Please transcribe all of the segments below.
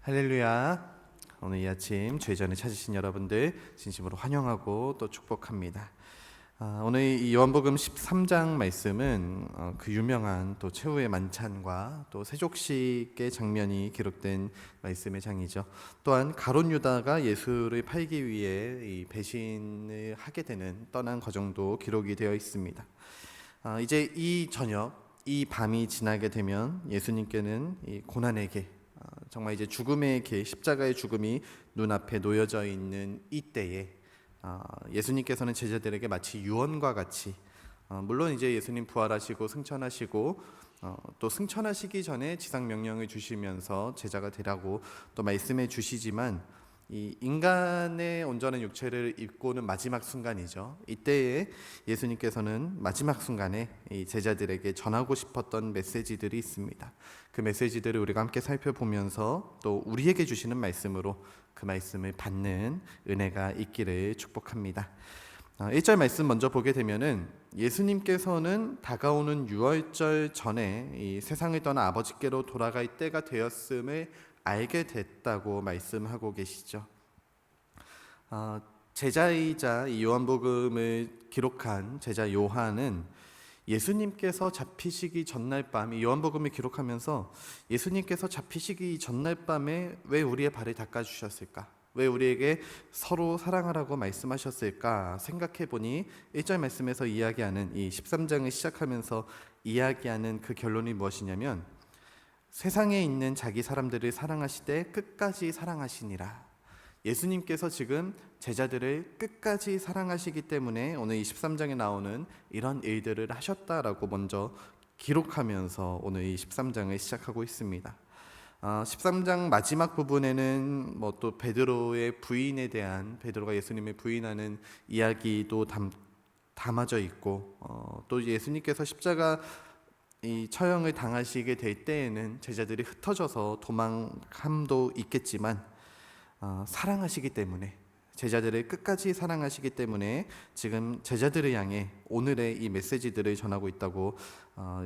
할렐루야. 오늘 이 아침 죄전을 찾으신 여러분들 진심으로 환영하고 또 축복합니다. 오늘 이 요한복음 13장 말씀은 그 유명한 또 최후의 만찬과 또 세족식의 장면이 기록된 말씀의 장이죠. 또한 가룟 유다가 예수를 팔기 위해 이 배신을 하게 되는 떠난 과정도 기록이 되어 있습니다. 이제 이 저녁, 이 밤이 지나게 되면 예수님께는 이 고난의 길, 정말 이제 죽음의 길, 십자가의 죽음이 눈앞에 놓여져 있는 이때에 예수님께서는 제자들에게 마치 유언과 같이, 물론 이제 예수님 부활하시고 승천하시고 또 승천하시기 전에 지상 명령을 주시면서 제자가 되라고 또 말씀해 주시지만, 이 인간의 온전한 육체를 입고는 마지막 순간이죠. 이때에 예수님께서는 마지막 순간에 이 제자들에게 전하고 싶었던 메시지들이 있습니다. 그 메시지들을 우리가 함께 살펴보면서 또 우리에게 주시는 말씀으로 그 말씀을 받는 은혜가 있기를 축복합니다. 1절 말씀 먼저 보게 되면은 예수님께서는 다가오는 유월절 전에 이 세상을 떠나 아버지께로 돌아갈 때가 되었음을 알게 됐다고 말씀하고 계시죠. 제자이자 이 요한복음을 기록한 제자 요한은 예수님께서 잡히시기 전날 밤, 이 요한복음을 기록하면서 예수님께서 잡히시기 전날 밤에 왜 우리의 발을 닦아주셨을까? 왜 우리에게 서로 사랑하라고 말씀하셨을까 생각해 보니 1절 말씀에서 이야기하는 이 13장을 시작하면서 이야기하는 그 결론이 무엇이냐면, 세상에 있는 자기 사람들을 사랑하시되 끝까지 사랑하시니라. 예수님께서 지금 제자들을 끝까지 사랑하시기 때문에 오늘 이 13장에 나오는 이런 일들을 하셨다라고 먼저 기록하면서 오늘 이 13장을 시작하고 있습니다. 13장 마지막 부분에는 뭐 또 베드로의 부인에 대한, 베드로가 예수님을 부인하는 이야기도 담아져 있고, 또 예수님께서 십자가 이 처형을 당하시게 될 때에는 제자들이 흩어져서 도망함도 있겠지만, 사랑하시기 때문에, 제자들을 끝까지 사랑하시기 때문에 지금 제자들을 향해 오늘의 이 메시지들을 전하고 있다고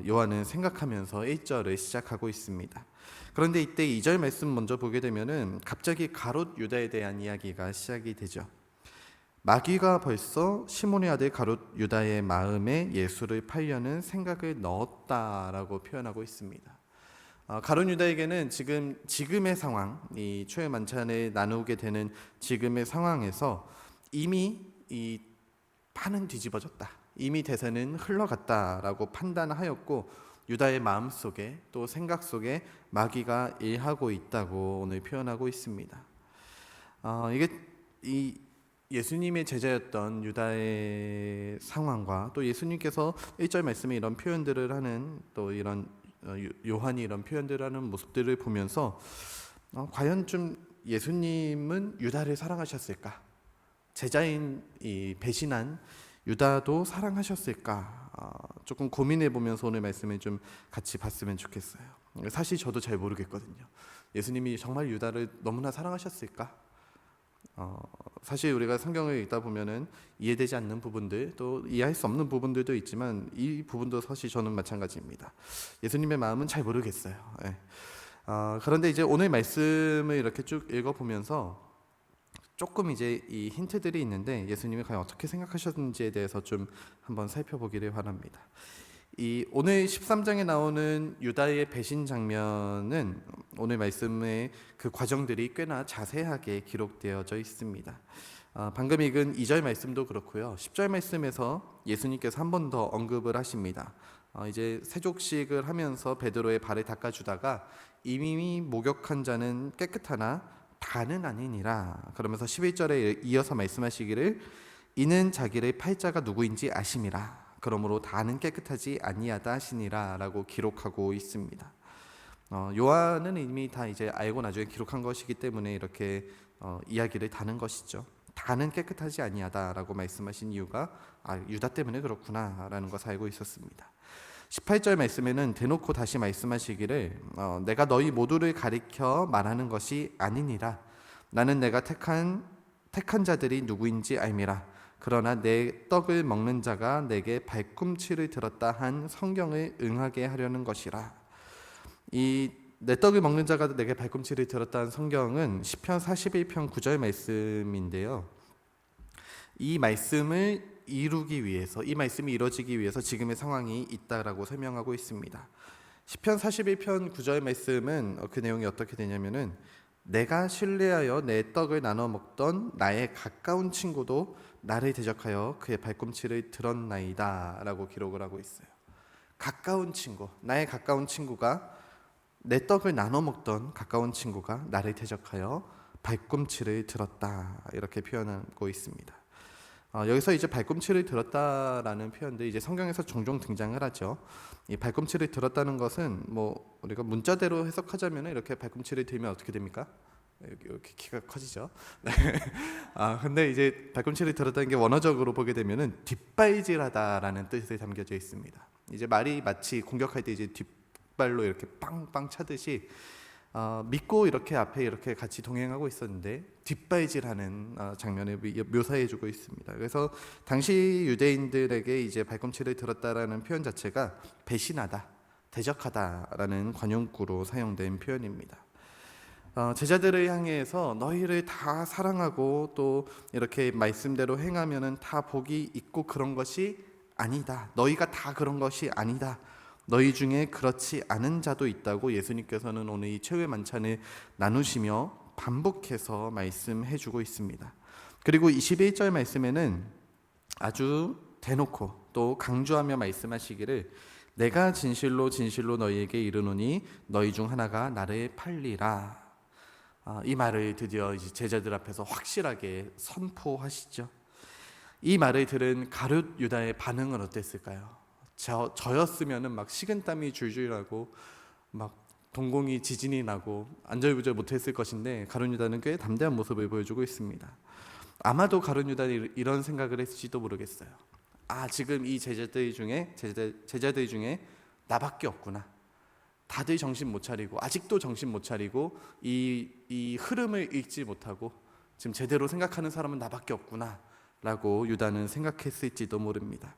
요한은 생각하면서 1절을 시작하고 있습니다. 그런데 이때 2절 말씀 먼저 보게 되면은 갑자기 가롯 유다에 대한 이야기가 시작이 되죠. 마귀가 벌써 시몬의 아들 가롯 유다의 마음에 예수를 팔려는 생각을 넣었다라고 표현하고 있습니다. 가룟 유다에게는 지금의 상황, 이 최후의 만찬을 나누게 되는 지금의 상황에서 이미 이 판은 뒤집어졌다, 이미 대세는 흘러갔다라고 판단하였고, 유다의 마음 속에 또 생각 속에 마귀가 일하고 있다고 오늘 표현하고 있습니다. 이게 이 예수님의 제자였던 유다의 상황과 또 예수님께서 1절 말씀에 이런 표현들을 하는, 또 이런 요한이 이런 표현들을 하는 모습들을 보면서 과연 좀 예수님은 유다를 사랑하셨을까? 제자인 이 배신한 유다도 사랑하셨을까? 조금 고민해 보면서 오늘 말씀을 좀 같이 봤으면 좋겠어요. 사실 저도 잘 모르겠거든요. 예수님이 정말 유다를 너무나 사랑하셨을까? 사실 우리가 성경을 읽다 보면은 이해되지 않는 부분들, 또 이해할 수 없는 부분들도 있지만 이 부분도 사실 저는 마찬가지입니다. 예수님의 마음은 잘 모르겠어요. 그런데 이제 오늘 말씀을 이렇게 쭉 읽어보면서 조금 이제 이 힌트들이 있는데 예수님이 과연 어떻게 생각하셨는지에 대해서 좀 한번 살펴보기를 바랍니다. 이 오늘 13장에 나오는 유다의 배신 장면은 오늘 말씀의 그 과정들이 꽤나 자세하게 기록되어져 있습니다. 방금 읽은 2절 말씀도 그렇고요. 10절 말씀에서 예수님께서 한 번 더 언급을 하십니다. 이제 세족식을 하면서 베드로의 발을 닦아주다가 이미 목욕한 자는 깨끗하나 다는 아니니라. 그러면서 11절에 이어서 말씀하시기를 이는 자기를 팔 자가 누구인지 아심이라. 그러므로 다는 깨끗하지 아니하다 하시니라 라고 기록하고 있습니다. 요한은 이미 다 이제 알고 나중에 기록한 것이기 때문에 이렇게 이야기를 다는 것이죠. 다는 깨끗하지 아니하다라고 말씀하신 이유가 유다 때문에 그렇구나 라는 것을 알고 있었습니다. 18절 말씀에는 대놓고 다시 말씀하시기를 내가 너희 모두를 가리켜 말하는 것이 아니니라. 나는 내가 택한 자들이 누구인지 알미라. 그러나 내 떡을 먹는 자가 내게 발꿈치를 들었다 한 성경을 응하게 하려는 것이라. 이 내 떡을 먹는 자가 내게 발꿈치를 들었다는 성경은 시편 41편 9절 말씀인데요. 이 말씀을 이루기 위해서, 이 말씀이 이루어지기 위해서 지금의 상황이 있다라고 설명하고 있습니다. 시편 41편 9절 말씀은 그 내용이 어떻게 되냐면은 내가 신뢰하여 내 떡을 나눠 먹던 나의 가까운 친구도 나를 대적하여 그의 발꿈치를 들었나이다 라고 기록을 하고 있어요. 가까운 친구, 나의 가까운 친구가, 내 떡을 나눠 먹던 가까운 친구가 나를 대적하여 발꿈치를 들었다, 이렇게 표현하고 있습니다. 여기서 이제 발꿈치를 들었다라는 표현도 이제 성경에서 종종 등장을 하죠. 이 발꿈치를 들었다는 것은 뭐 우리가 문자대로 해석하자면 이렇게 발꿈치를 들면 어떻게 됩니까? 이렇게 키가 커지죠. 네. 근데 이제 발꿈치를 들었다는 게 원어적으로 보게 되면은 뒷발질하다라는 뜻이 담겨져 있습니다. 이제 말이 마치 공격할 때 이제 뒷발로 이렇게 빵빵 차듯이 믿고 이렇게 앞에 이렇게 같이 동행하고 있었는데 뒷발질하는 장면을 묘사해주고 있습니다. 그래서 당시 유대인들에게 이제 발꿈치를 들었다라는 표현 자체가 배신하다, 대적하다라는 관용구로 사용된 표현입니다. 제자들을 향해서 너희를 다 사랑하고 또 이렇게 말씀대로 행하면은 다 복이 있고 그런 것이 아니다. 너희가 다 그런 것이 아니다. 너희 중에 그렇지 않은 자도 있다고 예수님께서는 오늘 이 최후의 만찬을 나누시며 반복해서 말씀해주고 있습니다. 그리고 21절 말씀에는 아주 대놓고 또 강조하며 말씀하시기를 내가 진실로 진실로 너희에게 이르노니 너희 중 하나가 나를 팔리라. 이 말을 드디어 이제 제자들 앞에서 확실하게 선포하시죠. 이 말을 들은 가룟 유다의 반응은 어땠을까요? 저였으면은 막 식은땀이 줄줄 나고 막 동공이 지진이 나고 안절부절 못했을 것인데 가룟 유다는 꽤 담대한 모습을 보여주고 있습니다. 아마도 가룟 유다는 이런 생각을 했을지도 모르겠어요. 지금 이 제자들 중에 나밖에 없구나. 다들 정신 못 차리고 아직도 정신 못 차리고 이 흐름을 읽지 못하고 지금 제대로 생각하는 사람은 나밖에 없구나 라고 유다는 생각했을지도 모릅니다.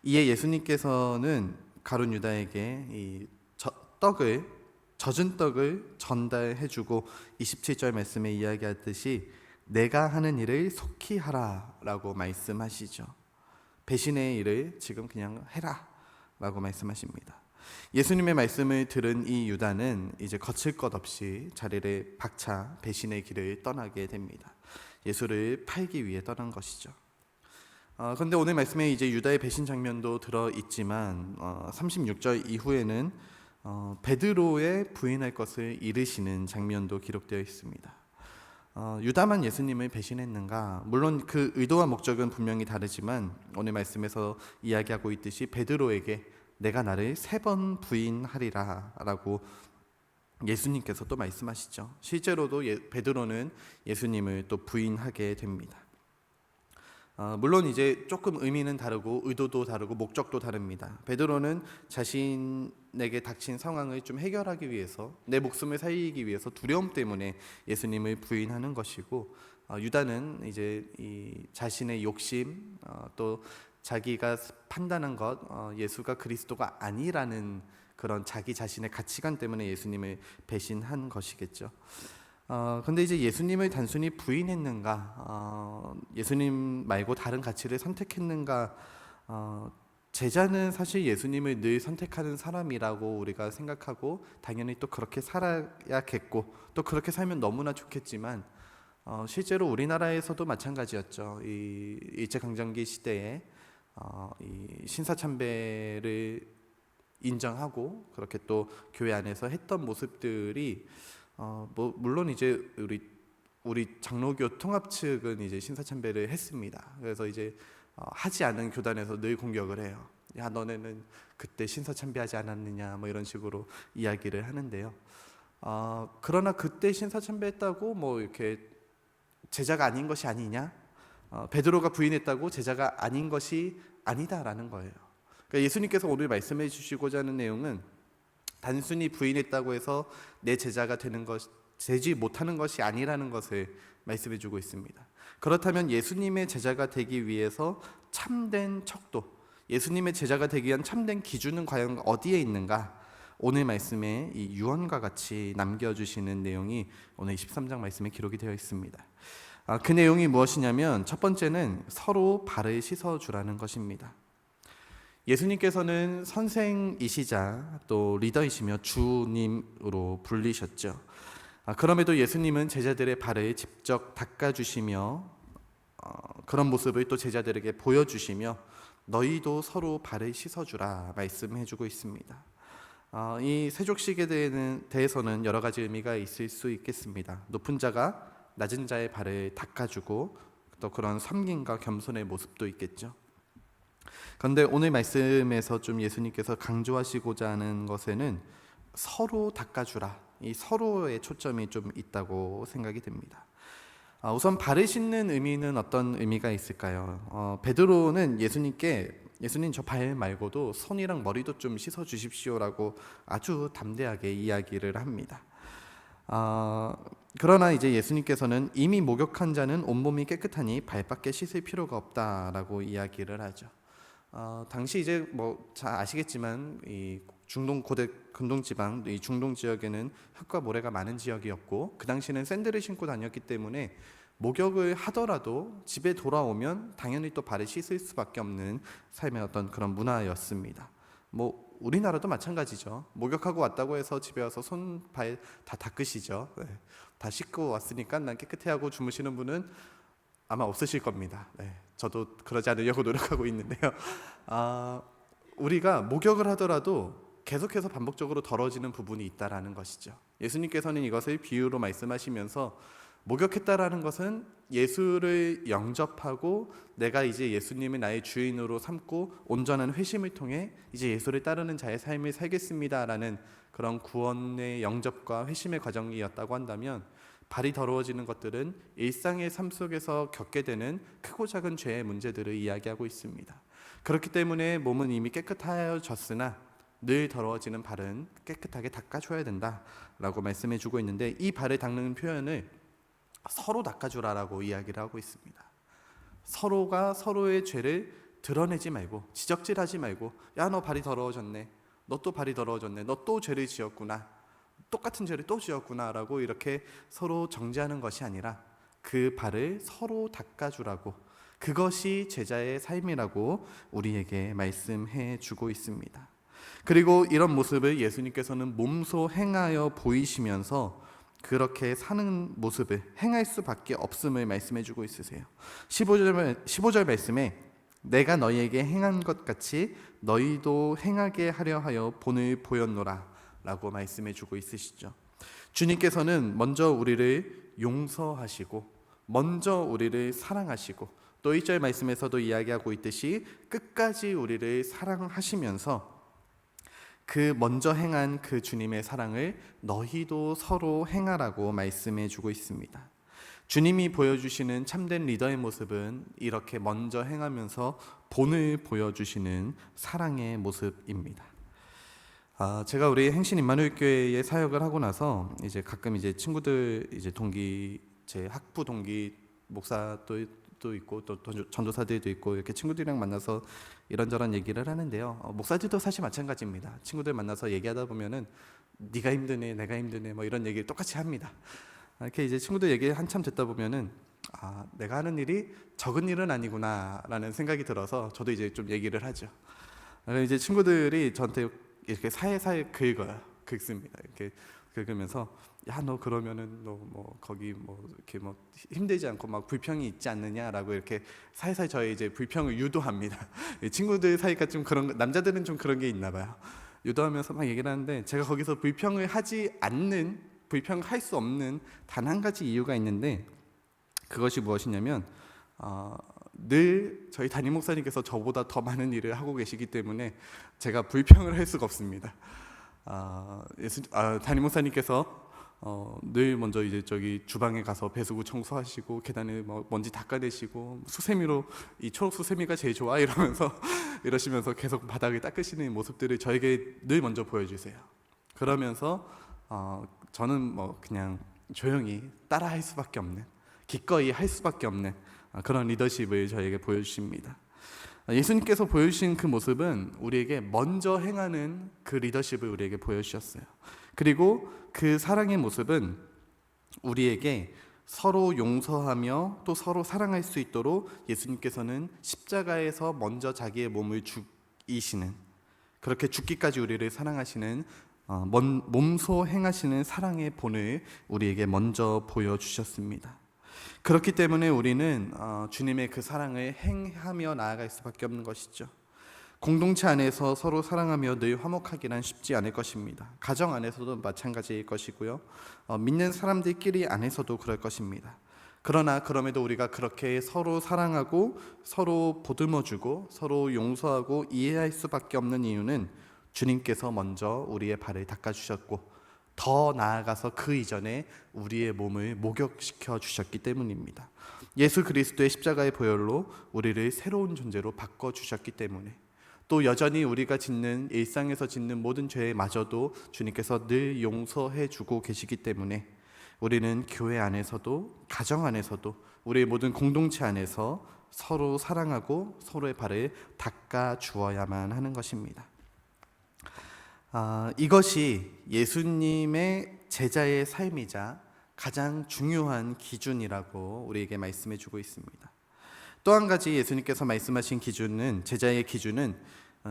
이에 예수님께서는 가룟 유다에게 이 젖은 떡을 전달해주고 27절 말씀에 이야기하듯이 내가 하는 일을 속히 하라 라고 말씀하시죠. 배신의 일을 지금 그냥 해라 라고 말씀하십니다. 예수님의 말씀을 들은 이 유다는 이제 거칠 것 없이 자리를 박차 배신의 길을 떠나게 됩니다. 예수를 팔기 위해 떠난 것이죠. 그런데 오늘 말씀에 이제 유다의 배신 장면도 들어 있지만 36절 이후에는 베드로의 부인할 것을 이르시는 장면도 기록되어 있습니다. 유다만 예수님을 배신했는가? 물론 그 의도와 목적은 분명히 다르지만 오늘 말씀에서 이야기하고 있듯이 베드로에게 내가 나를 3번 부인하리라 라고 예수님께서 또 말씀하시죠. 실제로도 베드로는 예수님을 또 부인하게 됩니다. 물론 이제 조금 의미는 다르고 의도도 다르고 목적도 다릅니다. 베드로는 자신에게 닥친 상황을 좀 해결하기 위해서 내 목숨을 살리기 위해서 두려움 때문에 예수님을 부인하는 것이고 유다는 이제 이 자신의 욕심 또 자기가 판단한 것 예수가 그리스도가 아니라는 그런 자기 자신의 가치관 때문에 예수님을 배신한 것이겠죠. 근데 이제 예수님을 단순히 부인했는가? 예수님 말고 다른 가치를 선택했는가? 제자는 사실 예수님을 늘 선택하는 사람이라고 우리가 생각하고 당연히 또 그렇게 살아야겠고 또 그렇게 살면 너무나 좋겠지만 실제로 우리나라에서도 마찬가지였죠. 이 일제강점기 시대에 이 신사참배를 인정하고 그렇게 또 교회 안에서 했던 모습들이 물론 이제 우리 장로교 통합 측은 이제 신사참배를 했습니다. 그래서 이제 하지 않은 교단에서 늘 공격을 해요. 야 너네는 그때 신사참배하지 않았느냐 뭐 이런 식으로 이야기를 하는데요. 그러나 그때 신사참배했다고 뭐 이렇게 제자가 아닌 것이 아니냐? 베드로가 부인했다고 제자가 아닌 것이 아니다라는 거예요. 그러니까 예수님께서 오늘 말씀해 주시고자 하는 내용은 단순히 부인했다고 해서 내 제자가 되지 못하는 것이 아니라는 것을 말씀해 주고 있습니다. 그렇다면 예수님의 제자가 되기 위해서 참된 척도, 예수님의 제자가 되기 위한 참된 기준은 과연 어디에 있는가? 오늘 말씀에 이 유언과 같이 남겨주시는 내용이 오늘 23장 말씀에 기록이 되어 있습니다. 그 내용이 무엇이냐면 첫 번째는 서로 발을 씻어주라는 것입니다. 예수님께서는 선생이시자 또 리더이시며 주님으로 불리셨죠. 그럼에도 예수님은 제자들의 발을 직접 닦아주시며 그런 모습을 또 제자들에게 보여주시며 너희도 서로 발을 씻어주라 말씀해주고 있습니다. 이 세족식에 대해서는 여러 가지 의미가 있을 수 있겠습니다. 높은 자가 낮은 자의 발을 닦아주고 또 그런 섬김과 겸손의 모습도 있겠죠. 그런데 오늘 말씀에서 좀 예수님께서 강조하시고자 하는 것에는 서로 닦아주라, 이 서로의 초점이 좀 있다고 생각이 됩니다. 우선 발을 씻는 의미는 어떤 의미가 있을까요? 베드로는 예수님 저 발 말고도 손이랑 머리도 좀 씻어 주십시오라고 아주 담대하게 이야기를 합니다. 그러나 이제 예수님께서는 이미 목욕한 자는 온몸이 깨끗하니 발밖에 씻을 필요가 없다라고 이야기를 하죠. 당시 이제 뭐 잘 아시겠지만 이 중동 고대 근동 지방, 이 중동 지역에는 흙과 모래가 많은 지역이었고 그 당시는 샌들을 신고 다녔기 때문에 목욕을 하더라도 집에 돌아오면 당연히 또 발을 씻을 수밖에 없는 삶의 어떤 그런 문화였습니다. 뭐 우리나라도 마찬가지죠. 목욕하고 왔다고 해서 집에 와서 손, 발 다 닦으시죠. 네. 다 씻고 왔으니까 난 깨끗해 하고 주무시는 분은 아마 없으실 겁니다. 네. 저도 그러지 않으려고 노력하고 있는데요. 우리가 목욕을 하더라도 계속해서 반복적으로 더러워지는 부분이 있다라는 것이죠. 예수님께서는 이것을 비유로 말씀하시면서 목욕했다라는 것은 예수를 영접하고 내가 이제 예수님을 나의 주인으로 삼고 온전한 회심을 통해 이제 예수를 따르는 자의 삶을 살겠습니다라는 그런 구원의 영접과 회심의 과정이었다고 한다면 발이 더러워지는 것들은 일상의 삶 속에서 겪게 되는 크고 작은 죄의 문제들을 이야기하고 있습니다. 그렇기 때문에 몸은 이미 깨끗하여졌으나 늘 더러워지는 발은 깨끗하게 닦아줘야 된다라고 말씀해주고 있는데 이 발을 닦는 표현을 서로 닦아주라라고 이야기를 하고 있습니다. 서로가 서로의 죄를 드러내지 말고 지적질하지 말고 야 너 발이 더러워졌네, 너 또 발이 더러워졌네, 너 또 죄를 지었구나, 똑같은 죄를 또 지었구나라고 이렇게 서로 정죄하는 것이 아니라 그 발을 서로 닦아주라고, 그것이 제자의 삶이라고 우리에게 말씀해 주고 있습니다. 그리고 이런 모습을 예수님께서는 몸소 행하여 보이시면서 그렇게 사는 모습을 행할 수밖에 없음을 말씀해 주고 있으세요. 15절 말씀에 내가 너희에게 행한 것 같이 너희도 행하게 하려 하여 본을 보였노라 라고 말씀해 주고 있으시죠. 주님께서는 먼저 우리를 용서하시고 먼저 우리를 사랑하시고 또 1절 말씀에서도 이야기하고 있듯이 끝까지 우리를 사랑하시면서 그 먼저 행한 그 주님의 사랑을 너희도 서로 행하라고 말씀해 주고 있습니다. 주님이 보여주시는 참된 리더의 모습은 이렇게 먼저 행하면서 본을 보여주시는 사랑의 모습입니다. 제가 우리 행신 임마누엘 교회에 사역을 하고 나서 이제 가끔 이제 친구들 이제 동기 제 학부 동기 목사도 있고 또 전도사들도 있고 이렇게 친구들이랑 만나서 이런저런 얘기를 하는데요. 목사들도 사실 마찬가지입니다. 친구들 만나서 얘기하다 보면은 네가 힘드네, 내가 힘드네, 뭐 이런 얘기를 똑같이 합니다. 이렇게 이제 친구들 얘기 한참 듣다 보면은 내가 하는 일이 적은 일은 아니구나라는 생각이 들어서 저도 이제 좀 얘기를 하죠. 이제 친구들이 저한테 이렇게 사회사회 긁습니다. 이렇게 긁으면서 야 너 그러면은 너 뭐 거기 뭐 이렇게 뭐 힘들지 않고 막 불평이 있지 않느냐라고 이렇게 사회사회 저의 이제 불평을 유도합니다. 친구들 사이가 좀 그런, 남자들은 좀 그런 게 있나 봐요. 유도하면서 막 얘기를 하는데 제가 거기서 불평을 할 수 없는 단 한 가지 이유가 있는데 그것이 무엇이냐면 늘 저희 담임 목사님께서 저보다 더 많은 일을 하고 계시기 때문에 제가 불평을 할 수가 없습니다. 담임 목사님께서 늘 먼저 이제 저기 주방에 가서 배수구 청소하시고 계단에 뭐 먼지 닦아내시고 수세미로 이 초록 수세미가 제일 좋아 이러시면서 계속 바닥을 닦으시는 모습들을 저에게 늘 먼저 보여주세요. 그러면서 저는 뭐 그냥 조용히 따라할 수밖에 없는, 기꺼이 할 수밖에 없는 그런 리더십을 저에게 보여주십니다. 예수님께서 보여주신 그 모습은 우리에게 먼저 행하는 그 리더십을 우리에게 보여주셨어요. 그리고 그 사랑의 모습은 우리에게 서로 용서하며 또 서로 사랑할 수 있도록 예수님께서는 십자가에서 먼저 자기의 몸을 죽이시는, 그렇게 죽기까지 우리를 사랑하시는 몸소 행하시는 사랑의 본을 우리에게 먼저 보여주셨습니다. 그렇기 때문에 우리는 주님의 그 사랑을 행하며 나아갈 수밖에 없는 것이죠. 공동체 안에서 서로 사랑하며 늘 화목하기란 쉽지 않을 것입니다. 가정 안에서도 마찬가지일 것이고요. 믿는 사람들끼리 안에서도 그럴 것입니다. 그러나 그럼에도 우리가 그렇게 서로 사랑하고 서로 보듬어주고 서로 용서하고 이해할 수밖에 없는 이유는 주님께서 먼저 우리의 발을 닦아주셨고 더 나아가서 그 이전에 우리의 몸을 목욕시켜 주셨기 때문입니다. 예수 그리스도의 십자가의 보혈로 우리를 새로운 존재로 바꿔주셨기 때문에, 또 여전히 우리가 짓는 일상에서 짓는 모든 죄마저도 주님께서 늘 용서해 주고 계시기 때문에 우리는 교회 안에서도 가정 안에서도 우리의 모든 공동체 안에서 서로 사랑하고 서로의 발을 닦아 주어야만 하는 것입니다. 이것이 예수님의 제자의 삶이자 가장 중요한 기준이라고 우리에게 말씀해 주고 있습니다. 또 한 가지 예수님께서 말씀하신 기준은, 제자의 기준은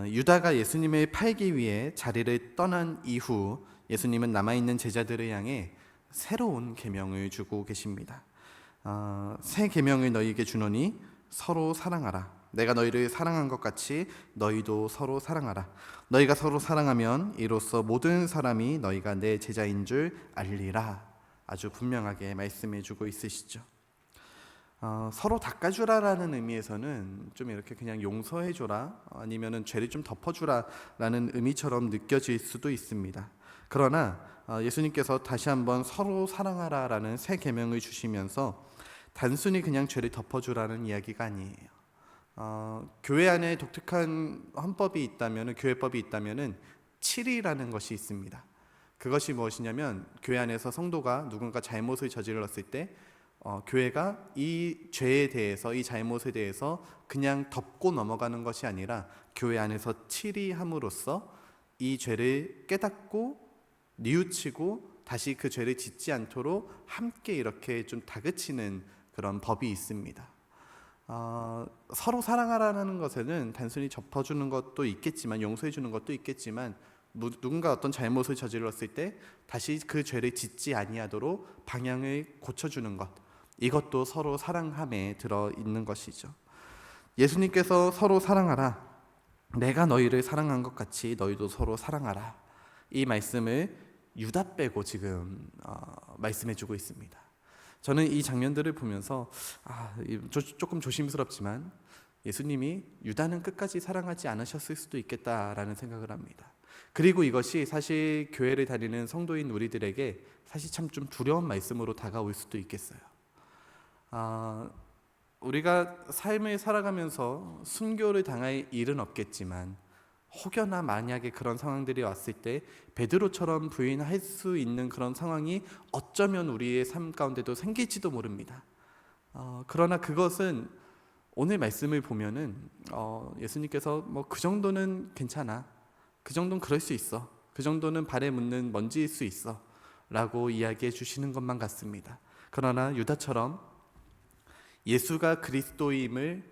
유다가 예수님을 팔기 위해 자리를 떠난 이후 예수님은 남아있는 제자들을 향해 새로운 계명을 주고 계십니다. 새 계명을 너희에게 주노니 서로 사랑하라. 내가 너희를 사랑한 것 같이 너희도 서로 사랑하라. 너희가 서로 사랑하면 이로써 모든 사람이 너희가 내 제자인 줄 알리라. 아주 분명하게 말씀해 주고 있으시죠. 서로 닦아주라라는 의미에서는 좀 이렇게 그냥 용서해줘라, 아니면은 죄를 좀 덮어주라라는 의미처럼 느껴질 수도 있습니다. 그러나 예수님께서 다시 한번 서로 사랑하라라는 새 계명을 주시면서 단순히 그냥 죄를 덮어주라는 이야기가 아니에요. 교회 안에 독특한 헌법이 있다면, 교회법이 있다면은 7이라는 것이 있습니다. 그것이 무엇이냐면, 교회 안에서 성도가 누군가 잘못을 저질렀을 때 교회가 이 죄에 대해서, 이 잘못에 대해서 그냥 덮고 넘어가는 것이 아니라 교회 안에서 7이 함으로써 이 죄를 깨닫고 뉘우치고 다시 그 죄를 짓지 않도록 함께 이렇게 좀 다그치는 그런 법이 있습니다. 서로 사랑하라는 것에는 단순히 덮어주는 것도 있겠지만, 용서해주는 것도 있겠지만, 누군가 어떤 잘못을 저질렀을 때 다시 그 죄를 짓지 아니하도록 방향을 고쳐주는 것, 이것도 서로 사랑함에 들어있는 것이죠. 예수님께서 서로 사랑하라, 내가 너희를 사랑한 것 같이 너희도 서로 사랑하라, 이 말씀을 유다 빼고 지금 말씀해주고 있습니다. 저는 이 장면들을 보면서 조금 조심스럽지만 예수님이 유다는 끝까지 사랑하지 않으셨을 수도 있겠다라는 생각을 합니다. 그리고 이것이 사실 교회를 다니는 성도인 우리들에게 사실 참 좀 두려운 말씀으로 다가올 수도 있겠어요. 우리가 삶을 살아가면서 순교를 당할 일은 없겠지만 혹여나 만약에 그런 상황들이 왔을 때 베드로처럼 부인할 수 있는 그런 상황이 어쩌면 우리의 삶 가운데도 생길지도 모릅니다. 그러나 그것은 오늘 말씀을 보면은 예수님께서 뭐 그 정도는 괜찮아, 그 정도는 그럴 수 있어, 그 정도는 발에 묻는 먼지일 수 있어 라고 이야기해 주시는 것만 같습니다. 그러나 유다처럼 예수가 그리스도임을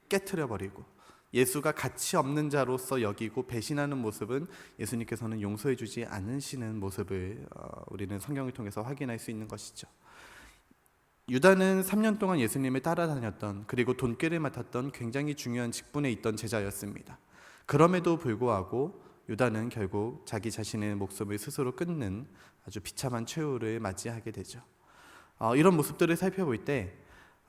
깨트려 버리고 예수가 가치 없는 자로서 여기고 배신하는 모습은 예수님께서는 용서해 주지 않으시는 모습을 우리는 성경을 통해서 확인할 수 있는 것이죠. 유다는 3년 동안 예수님을 따라다녔던, 그리고 돈꾀를 맡았던 굉장히 중요한 직분에 있던 제자였습니다. 그럼에도 불구하고 유다는 결국 자기 자신의 목숨을 스스로 끊는 아주 비참한 최후를 맞이하게 되죠. 이런 모습들을 살펴볼 때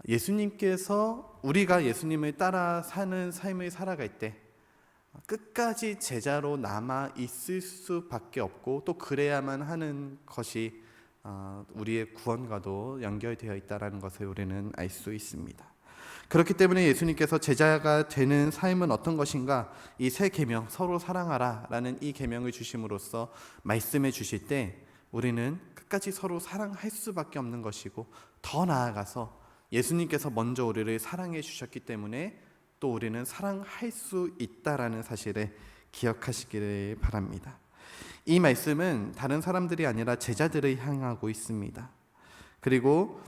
예수님께서, 우리가 예수님을 따라 사는 삶을 살아갈 때 끝까지 제자로 남아 있을 수밖에 없고, 또 그래야만 하는 것이 우리의 구원과도 연결되어 있다는 것을 우리는 알 수 있습니다. 그렇기 때문에 예수님께서 제자가 되는 삶은 어떤 것인가, 이 새 계명, 서로 사랑하라 라는 이 계명을 주심으로써 말씀해 주실 때 우리는 끝까지 서로 사랑할 수밖에 없는 것이고, 더 나아가서 예수님께서 먼저 우리를 사랑해 주셨기 때문에 또 우리는 사랑할 수 있다라는 사실을 기억하시기를 바랍니다. 이 말씀은 다른 사람들이 아니라 제자들을 향하고 있습니다. 그리고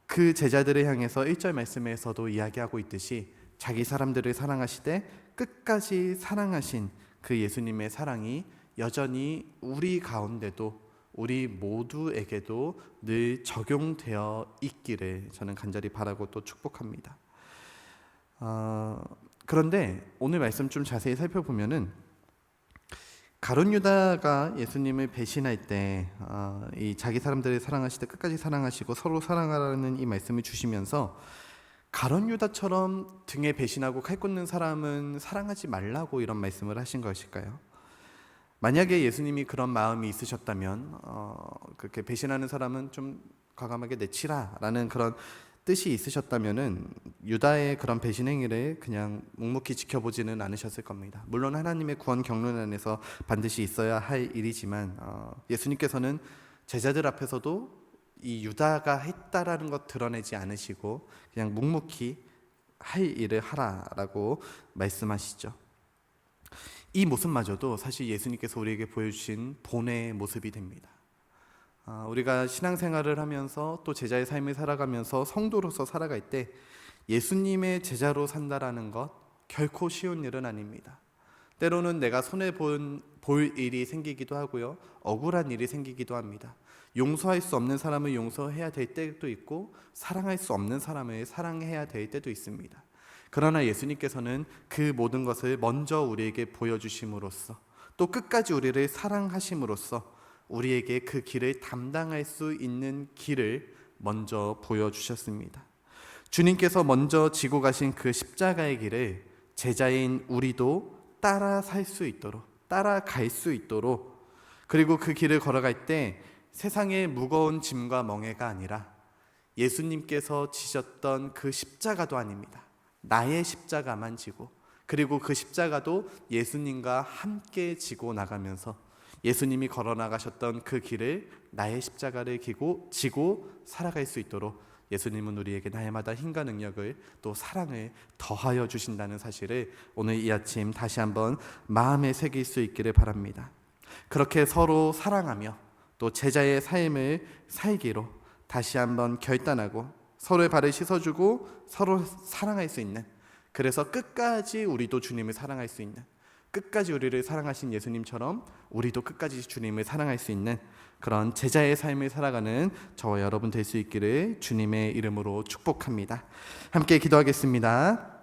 그 제자들을 향해서 1절 말씀에서도 이야기하고 있듯이 자기 사람들을 사랑하시되 끝까지 사랑하신 그 예수님의 사랑이 여전히 우리 가운데도, 우리 모두에게도 늘 적용되어 있기를 저는 간절히 바라고 또 축복합니다. 그런데 오늘 말씀 좀 자세히 살펴보면은 가룟 유다가 예수님을 배신할 때 이 자기 사람들을 사랑하시되 끝까지 사랑하시고 서로 사랑하라는 이 말씀을 주시면서 가룟 유다처럼 등에 배신하고 칼 꽂는 사람은 사랑하지 말라고 이런 말씀을 하신 것일까요? 만약에 예수님이 그런 마음이 있으셨다면 그렇게 배신하는 사람은 좀 과감하게 내치라라는 그런 뜻이 있으셨다면은 유다의 그런 배신 행위를 그냥 묵묵히 지켜보지는 않으셨을 겁니다. 물론 하나님의 구원 경륜 안에서 반드시 있어야 할 일이지만 예수님께서는 제자들 앞에서도 이 유다가 했다라는 것 드러내지 않으시고 그냥 묵묵히 할 일을 하라라고 말씀하시죠. 이 모습마저도 사실 예수님께서 우리에게 보여주신 본의 모습이 됩니다. 우리가 신앙생활을 하면서 또 제자의 삶을 살아가면서 성도로서 살아갈 때 예수님의 제자로 산다라는 것 결코 쉬운 일은 아닙니다. 때로는 내가 손해볼 일이 생기기도 하고요, 억울한 일이 생기기도 합니다. 용서할 수 없는 사람을 용서해야 될 때도 있고 사랑할 수 없는 사람을 사랑해야 될 때도 있습니다. 그러나 예수님께서는 그 모든 것을 먼저 우리에게 보여주심으로써 또 끝까지 우리를 사랑하심으로써 우리에게 그 길을 담당할 수 있는 길을 먼저 보여주셨습니다. 주님께서 먼저 지고 가신 그 십자가의 길을 제자인 우리도 따라 살 수 있도록, 따라갈 수 있도록, 그리고 그 길을 걸어갈 때 세상의 무거운 짐과 멍해가 아니라 예수님께서 지셨던 그 십자가도 아닙니다. 나의 십자가만 지고, 그리고 그 십자가도 예수님과 함께 지고 나가면서 예수님이 걸어나가셨던 그 길을 나의 십자가를 지고 살아갈 수 있도록 예수님은 우리에게 날마다 힘과 능력을 또 사랑을 더하여 주신다는 사실을 오늘 이 아침 다시 한번 마음에 새길 수 있기를 바랍니다. 그렇게 서로 사랑하며 또 제자의 삶을 살기로 다시 한번 결단하고 서로의 발을 씻어주고 서로 사랑할 수 있는, 그래서 끝까지 우리도 주님을 사랑할 수 있는, 끝까지 우리를 사랑하신 예수님처럼 우리도 끝까지 주님을 사랑할 수 있는 그런 제자의 삶을 살아가는 저와 여러분 될 수 있기를 주님의 이름으로 축복합니다. 함께 기도하겠습니다.